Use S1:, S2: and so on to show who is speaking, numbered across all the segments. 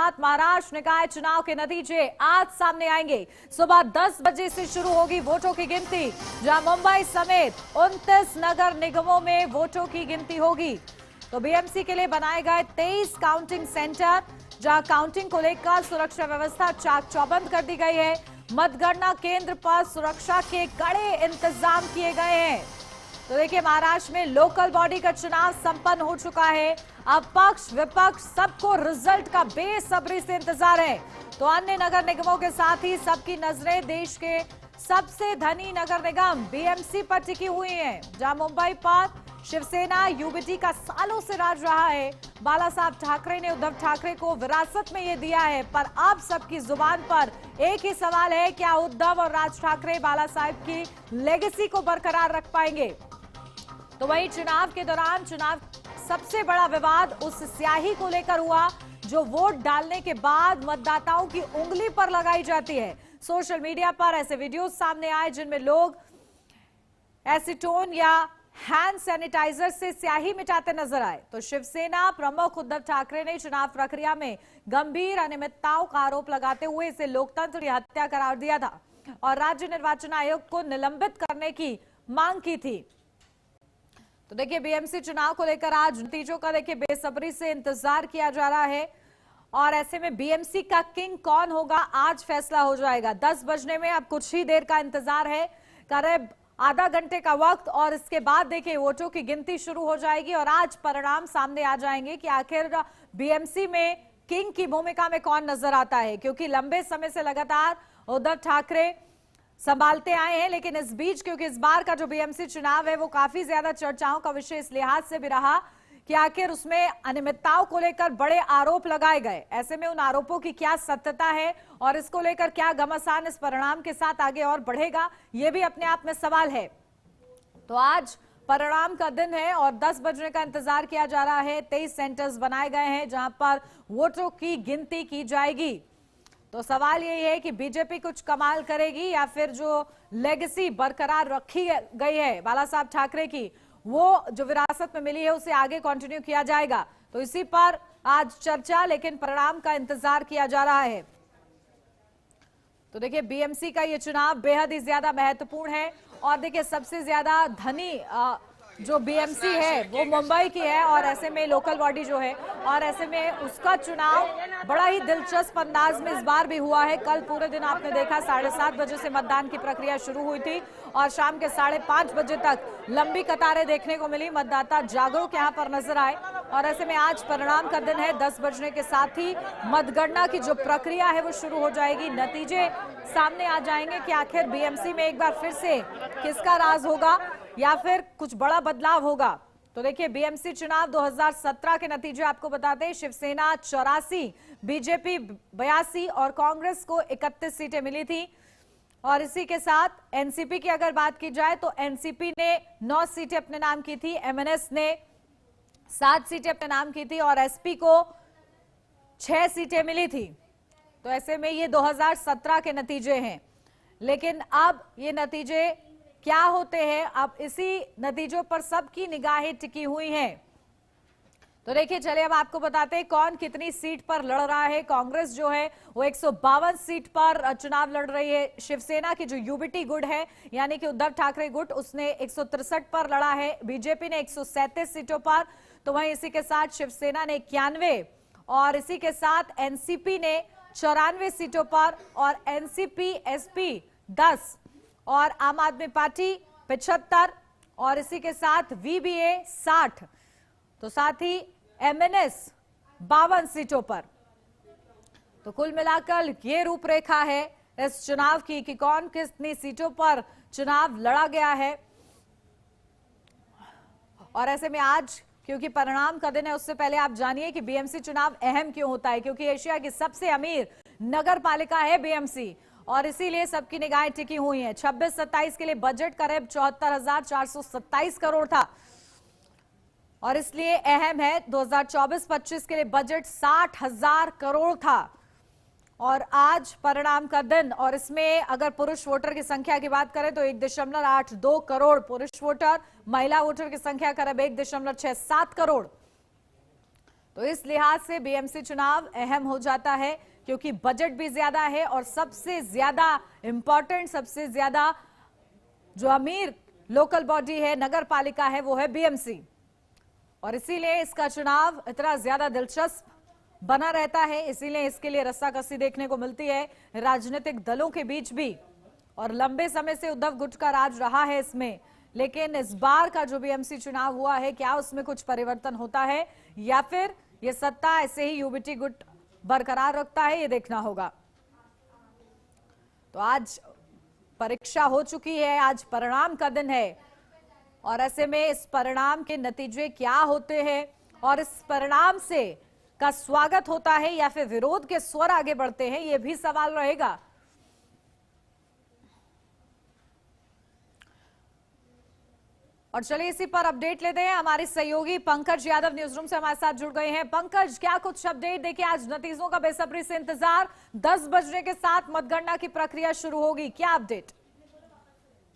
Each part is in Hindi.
S1: साथ महाराष्ट्र निकाय चुनाव के नतीजे आज सामने आएंगे। सुबह 10 बजे से शुरू होगी वोटों की गिनती, जहां मुंबई समेत 29 नगर निगमों में वोटों की गिनती होगी। तो बीएमसी के लिए बनाए गए 23 काउंटिंग सेंटर, जहां काउंटिंग को लेकर सुरक्षा व्यवस्था चाक चौबंद कर दी गई है। मतगणना केंद्र पर सुरक्षा के कड़े इंतजाम किए गए हैं। तो देखिए, महाराष्ट्र में लोकल बॉडी का चुनाव संपन्न हो चुका है। अब पक्ष विपक्ष सबको रिजल्ट का बेसब्री से इंतजार है। तो अन्य नगर निगमों के साथ ही सबकी नजरें देश के सबसे धनी नगर निगम बीएमसी पर टिकी हुई हैं, जहां मुंबई पर शिवसेना यूबीटी का सालों से राज रहा है। बाला साहब ठाकरे ने उद्धव ठाकरे को विरासत में ये दिया है, पर अब सबकी जुबान पर एक ही सवाल है, क्या उद्धव और राज ठाकरे बाला साहब की लेगेसी को बरकरार रख पाएंगे? तो वही चुनाव के दौरान सबसे बड़ा विवाद उस स्याही को लेकर हुआ जो वोट डालने के बाद मतदाताओं की उंगली पर लगाई जाती है। सोशल मीडिया पर ऐसे वीडियोस सामने आए जिनमें लोग एसीटोन या हैंड सैनिटाइजर से स्याही मिटाते नजर आए। तो शिवसेना प्रमुख उद्धव ठाकरे ने चुनाव प्रक्रिया में गंभीर अनियमितताओं का आरोप लगाते हुए इसे लोकतंत्र की हत्या करार दिया था और राज्य निर्वाचन आयोग को निलंबित करने की मांग की थी। तो देखिए, बीएमसी चुनाव को लेकर आज नतीजों का देखिए बेसब्री से इंतजार किया जा रहा है और ऐसे में बीएमसी का किंग कौन होगा, आज फैसला हो जाएगा। 10 बजने में अब कुछ ही देर का इंतजार है, करीब आधा घंटे का वक्त, और इसके बाद देखिए वोटों की गिनती शुरू हो जाएगी और आज परिणाम सामने आ जाएंगे कि आखिर बीएमसी में किंग की भूमिका में कौन नजर आता है, क्योंकि लंबे समय से लगातार उद्धव ठाकरे संभालते आए हैं। लेकिन इस बीच क्योंकि इस बार का जो बीएमसी चुनाव है वो काफी ज्यादा चर्चाओं का विषय इस लिहाज से भी रहा कि आखिर उसमें अनियमितताओं को लेकर बड़े आरोप लगाए गए। ऐसे में उन आरोपों की क्या सत्यता है और इसको लेकर क्या घमासान इस परिणाम के साथ आगे और बढ़ेगा, ये भी अपने आप में सवाल है। तो आज परिणाम का दिन है और 10 बजने का इंतजार किया जा रहा है। 23 सेंटर्स बनाए गए हैं जहां पर वोटों की गिनती की जाएगी। तो सवाल यही है कि बीजेपी कुछ कमाल करेगी या फिर जो लेगेसी बरकरार रखी गई है बाला साहब ठाकरे की, वो जो विरासत में मिली है उसे आगे कंटिन्यू किया जाएगा। तो इसी पर आज चर्चा, लेकिन परिणाम का इंतजार किया जा रहा है। तो देखिए, बीएमसी का ये चुनाव बेहद ही ज्यादा महत्वपूर्ण है और देखिए सबसे ज्यादा धनी जो बीएमसी है वो मुंबई की है और ऐसे में लोकल बॉडी जो है और ऐसे में उसका चुनाव बड़ा ही दिलचस्प अंदाज में इस बार भी हुआ है। कल पूरे दिन आपने देखा 7:30 बजे से मतदान की प्रक्रिया शुरू हुई थी और शाम के 5:30 बजे तक लंबी कतारें देखने को मिली। मतदाता जागरूक यहाँ पर नजर आए और ऐसे में आज परिणाम का दिन है। 10 बजने के साथ ही मतगणना की जो प्रक्रिया है वो शुरू हो जाएगी। नतीजे सामने आ जाएंगे कि आखिर बीएमसी में एक बार फिर से किसका राज होगा या फिर कुछ बड़ा बदलाव होगा। तो देखिए, बीएमसी चुनाव 2017 के नतीजे आपको बताते हैं। शिवसेना 84, बीजेपी 82 और कांग्रेस को 31 सीटें मिली थी। और इसी के साथ एनसीपी की अगर बात की जाए तो एनसीपी ने 9 सीटें अपने नाम की थी, एमएनएस ने 7 सीटें अपने नाम की थी और एसपी को 6 सीटें मिली थी। तो ऐसे में ये 2017 के नतीजे हैं, लेकिन अब ये नतीजे क्या होते हैं, अब इसी नतीजों पर सबकी निगाहें टिकी हुई हैं। तो देखिए, चलिए अब आपको बताते हैं कौन कितनी सीट पर लड़ रहा है। कांग्रेस जो है वो 152 सीट पर चुनाव लड़ रही है। शिवसेना की जो यूबीटी गुट है यानी कि उद्धव ठाकरे गुट, उसने 163 पर लड़ा है। बीजेपी ने 137 सीटों पर, तो वहीं इसी के साथ शिवसेना ने 91 और इसी के साथ एनसीपी ने 94 सीटों पर और एनसीपी एसपी 10 और आम आदमी पार्टी 75 और इसी के साथ वीबीए 60, तो साथ ही एमएनएस 52 सीटों पर। तो कुल मिलाकर ये रूपरेखा है इस चुनाव की कि कौन कितनी सीटों पर चुनाव लड़ा गया है। और ऐसे में आज क्योंकि परिणाम का दिन है, उससे पहले आप जानिए कि बीएमसी चुनाव अहम क्यों होता है, क्योंकि एशिया की सबसे अमीर नगर पालिका है बीएमसी और इसीलिए सबकी निगाहें टिकी हुई हैं। 26-27 के लिए बजट करीब 74,427 करोड़ था और इसलिए अहम है। 2024-25 के लिए बजट 60,000 करोड़ था और आज परिणाम का दिन, और इसमें अगर पुरुष वोटर की संख्या की बात करें तो 1.82 करोड़ पुरुष वोटर, महिला वोटर की संख्या करीब 1.67 करोड़। तो इस लिहाज से बीएमसी चुनाव अहम हो जाता है, क्योंकि बजट भी ज्यादा है और सबसे ज्यादा इंपॉर्टेंट, सबसे ज्यादा जो अमीर लोकल बॉडी है, नगर पालिका है, वो है बीएमसी। और इसीलिए इसका चुनाव इतना ज्यादा दिलचस्प बना रहता है, इसीलिए इसके लिए रस्साकसी देखने को मिलती है राजनीतिक दलों के बीच भी। और लंबे समय से उद्धव गुट का राज रहा है इसमें, लेकिन इस बार का जो बीएमसी चुनाव हुआ है, क्या उसमें कुछ परिवर्तन होता है या फिर ये सत्ता ऐसे ही यूबीटी गुट बरकरार रखता है, ये देखना होगा। तो आज परीक्षा हो चुकी है, आज परिणाम का दिन है और ऐसे में इस परिणाम के नतीजे क्या होते हैं और इस परिणाम से का स्वागत होता है या फिर विरोध के स्वर आगे बढ़ते हैं, यह भी सवाल रहेगा। और चलिए इसी पर अपडेट लेते हैं। हमारे सहयोगी पंकज यादव न्यूज रूम से हमारे साथ जुड़ गए हैं। पंकज, क्या कुछ अपडेट? देखिए, आज नतीजों का बेसब्री से इंतजार, 10 बजने के साथ मतगणना की प्रक्रिया शुरू होगी, क्या अपडेट?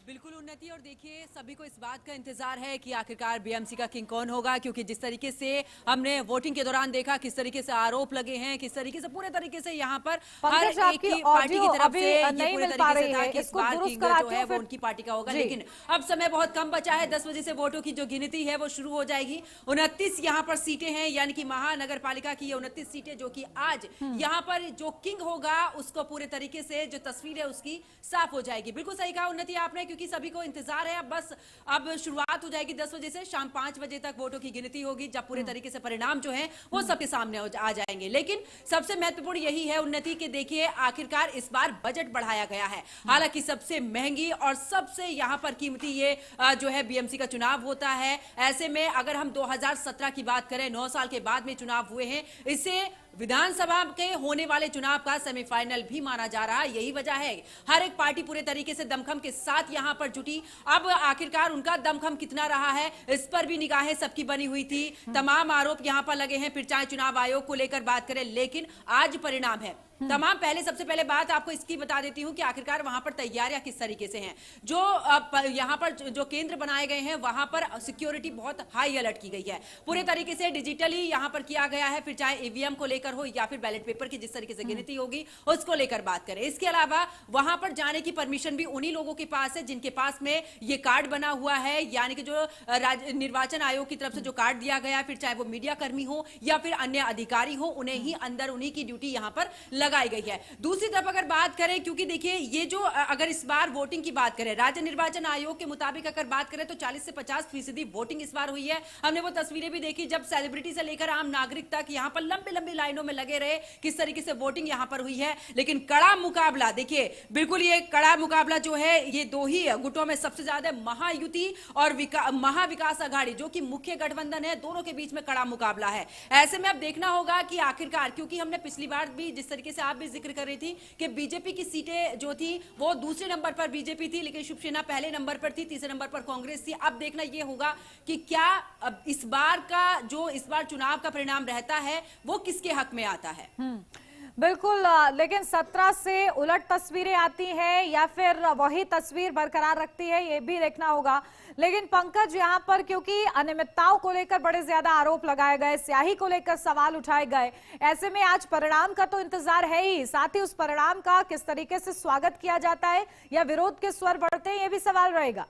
S2: बिल्कुल उन्नति, और देखिए सभी को इस बात का इंतजार है कि आखिरकार बीएमसी का किंग कौन होगा, क्योंकि जिस तरीके से हमने वोटिंग के दौरान देखा, किस तरीके से आरोप लगे हैं, किस तरीके से पूरे तरीके से यहाँ पर हर एक की पार्टी की तरफ से ये पूरे तरीके से था कि इस बार किंग जो है वो उनकी पार्टी का होगा। लेकिन अब समय बहुत कम बचा है, 10 बजे से वोटों की जो गिनती है वो शुरू हो जाएगी। 29 यहाँ पर सीटें हैं, यानी कि महानगर पालिका की 29 सीटें, जो कि आज यहाँ पर जो किंग होगा उसको पूरे तरीके से जो तस्वीर है उसकी साफ हो जाएगी। बिल्कुल सही कहा उन्नति आपने, क्योंकि सभी को इंतजार है। बस अब शुरुआत हो जाएगी 10 बजे से, शाम 5 बजे तक वोटों की गिनती होगी, जब पूरे तरीके से परिणाम जो है वो सबके सामने आ जाएंगे। लेकिन सबसे महत्वपूर्ण यही है उन्नति के, देखिए आखिरकार इस बार बजट बढ़ाया गया है। हालांकि सबसे महंगी और सबसे यहां पर कीमती ये जो है बीएमसी का चुनाव होता है। ऐसे में अगर हम 2017 की बात करें, 9 साल के बाद में चुनाव हुए हैं, इसे विधानसभा के होने वाले चुनाव का सेमीफाइनल भी माना जा रहा है। यही वजह है हर एक पार्टी पूरे तरीके से दमखम के साथ यहां पर जुटी। अब आखिरकार उनका दमखम कितना रहा है, इस पर भी निगाहें सबकी बनी हुई थी। तमाम आरोप यहां पर लगे हैं, फिर चाहे चुनाव आयोग को लेकर बात करें, लेकिन आज परिणाम है तमाम। सबसे पहले बात आपको इसकी बता देती हूं कि आखिरकार वहां पर तैयारियां किस तरीके से हैं। जो यहां पर जो केंद्र बनाए गए हैं वहां पर सिक्योरिटी बहुत हाई अलर्ट की गई है, पूरे तरीके से डिजिटली यहां पर किया गया है। फिर चाहे ईवीएम को लेकर हो या फिर बैलेट पेपर की जिस तरीके से गिनती होगी उसको लेकर बात करें। इसके अलावा वहां पर जाने की परमिशन भी उन्हीं लोगों के पास है जिनके पास में ये कार्ड बना हुआ है, यानी कि जो निर्वाचन आयोग की तरफ से जो कार्ड दिया गया, फिर चाहे वो मीडिया कर्मी हो या फिर अन्य अधिकारी हो, उन्हें ही अंदर उन्हीं की ड्यूटी यहां पर लगाई गई है। दूसरी तरफ अगर बात करें, क्योंकि देखिए ये जो अगर इस बार वोटिंग की बात करें, राज्य निर्वाचन आयोग के मुताबिक अगर बात करें तो 40 से 50% वोटिंग इस बार हुई है। हमने वो तस्वीरें भी देखी जब सेलिब्रिटी से लेकर आम नागरिक तक यहां पर लंबी लंबी लाइनों में लगे रहे, किस तरीके से वोटिंग यहां पर हुई है। लेकिन कड़ा मुकाबला देखिए, बिल्कुल ये कड़ा मुकाबला जो है ये दो ही गुटों में सबसे ज्यादा महायुति और महाविकास आघाड़ी जो कि मुख्य गठबंधन है, दोनों के बीच में कड़ा मुकाबला है। ऐसे में अब देखना होगा कि आखिरकार, क्योंकि हमने पिछली बार भी जिस तरीके से आप भी जिक्र कर रही थी कि बीजेपी की सीटें जो थी वो दूसरे नंबर पर बीजेपी थी, लेकिन शिवसेना पहले नंबर पर थी, तीसरे नंबर पर कांग्रेस थी। अब देखना यह होगा कि क्या अब इस बार का जो इस बार चुनाव का परिणाम रहता है वो किसके हक में आता है।
S1: बिल्कुल, लेकिन 17 से उलट तस्वीरें आती हैं या फिर वही तस्वीर बरकरार रखती है, ये भी देखना होगा। लेकिन पंकज, यहाँ पर क्योंकि अनियमितताओं को लेकर बड़े ज्यादा आरोप लगाए गए, स्याही को लेकर सवाल उठाए गए, ऐसे में आज परिणाम का तो इंतजार है ही, साथ ही उस परिणाम का किस तरीके से स्वागत किया जाता है या विरोध के स्वर बढ़ते हैं, ये भी सवाल रहेगा।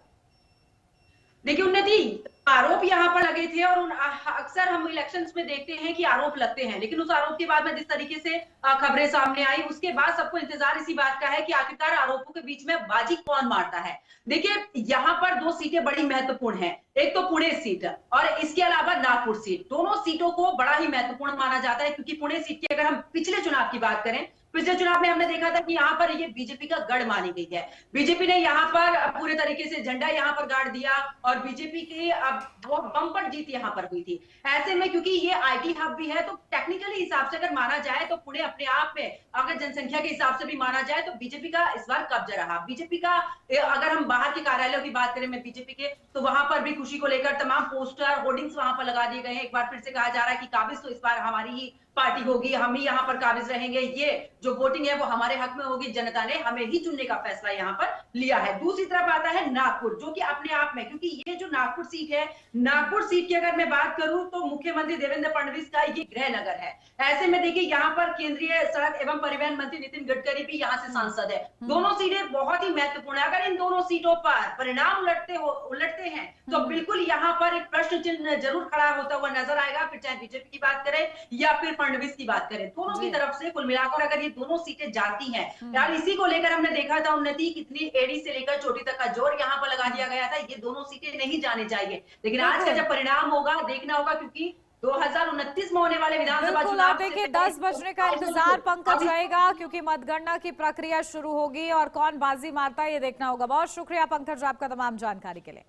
S3: देखिए उन्नति, आरोप यहाँ पर लगे थे और अक्सर हम इलेक्शंस में देखते हैं कि आरोप लगते हैं, लेकिन उस आरोप के बाद में जिस तरीके से खबरें सामने आई उसके बाद सबको इंतजार इसी बात का है कि आखिरकार आरोपों के बीच में बाजी कौन मारता है। देखिए यहाँ पर 2 सीटें बड़ी महत्वपूर्ण हैं, एक तो पुणे सीट और इसके अलावा नागपुर सीट। दोनों सीटों को बड़ा ही महत्वपूर्ण माना जाता है, क्योंकि पुणे सीट की अगर हम पिछले चुनाव की बात करें, पिछले चुनाव में हमने देखा था कि यहाँ पर ये बीजेपी का गढ़ मानी गई है। बीजेपी ने यहाँ पर पूरे तरीके से झंडा यहाँ पर गाड़ दिया और बीजेपी की अब बहुत बम्पर जीत यहाँ पर हुई थी। ऐसे में क्योंकि ये आईटी हब भी है, तो टेक्निकली हिसाब से अगर माना जाए तो पुणे अपने आप में अगर जनसंख्या के हिसाब से भी माना जाए तो बीजेपी का इस बार कब्जा रहा। बीजेपी का अगर हम बाहर के कार्यालयों की बात करें में बीजेपी के, तो वहां पर भी खुशी को लेकर तमाम पोस्टर होर्डिंग्स वहां पर लगा दिए गए हैं। एक बार फिर से कहा जा रहा है कि काबिज तो इस बार हमारी ही पार्टी होगी, हम ही यहाँ पर काबिज रहेंगे, ये जो वोटिंग है वो हमारे हक में होगी, जनता ने हमें ही चुनने का फैसला यहाँ पर लिया है। दूसरी तरफ आता है नागपुर, जो कि अपने आप में, क्योंकि ये जो नागपुर सीट है, नागपुर सीट की अगर मैं बात करूं तो मुख्यमंत्री देवेंद्र फडणवीस का ये गृह नगर है। ऐसे में देखिए यहाँ पर केंद्रीय सड़क एवं परिवहन मंत्री नितिन गडकरी भी यहाँ से सांसद है। दोनों सीटें बहुत ही महत्वपूर्ण है। अगर इन दोनों सीटों पर परिणाम उलटते हैं तो बिल्कुल यहाँ पर एक प्रश्न चिन्ह जरूर खड़ा होता हुआ नजर आएगा, फिर चाहे बीजेपी की बात करें या फिर फडणवीस की बात करें। दोनों की तरफ से कुल मिलाकर अगर ये दोनों सीटें जाती हैं, यार इसी को लेकर हमने देखा था उन्नति, कितनी एड़ी से लेकर चोटी तक का जोर यहाँ पर लगा दिया गया था, ये दोनों सीटें नहीं जाने चाहिए। लेकिन आज का जब परिणाम होगा देखना होगा, क्योंकि 2029 में होने वाले विधानसभा चुनाव,
S1: देखिए 10 बजने का इंतजार पंकज रहेगा, क्योंकि मतगणना की प्रक्रिया शुरू होगी और कौन बाजी मारता है ये देखना होगा। बहुत शुक्रिया पंकज आपका तमाम जानकारी के लिए।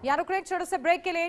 S1: यहाँ रुक रहे एक छोटे से ब्रेक के लिए।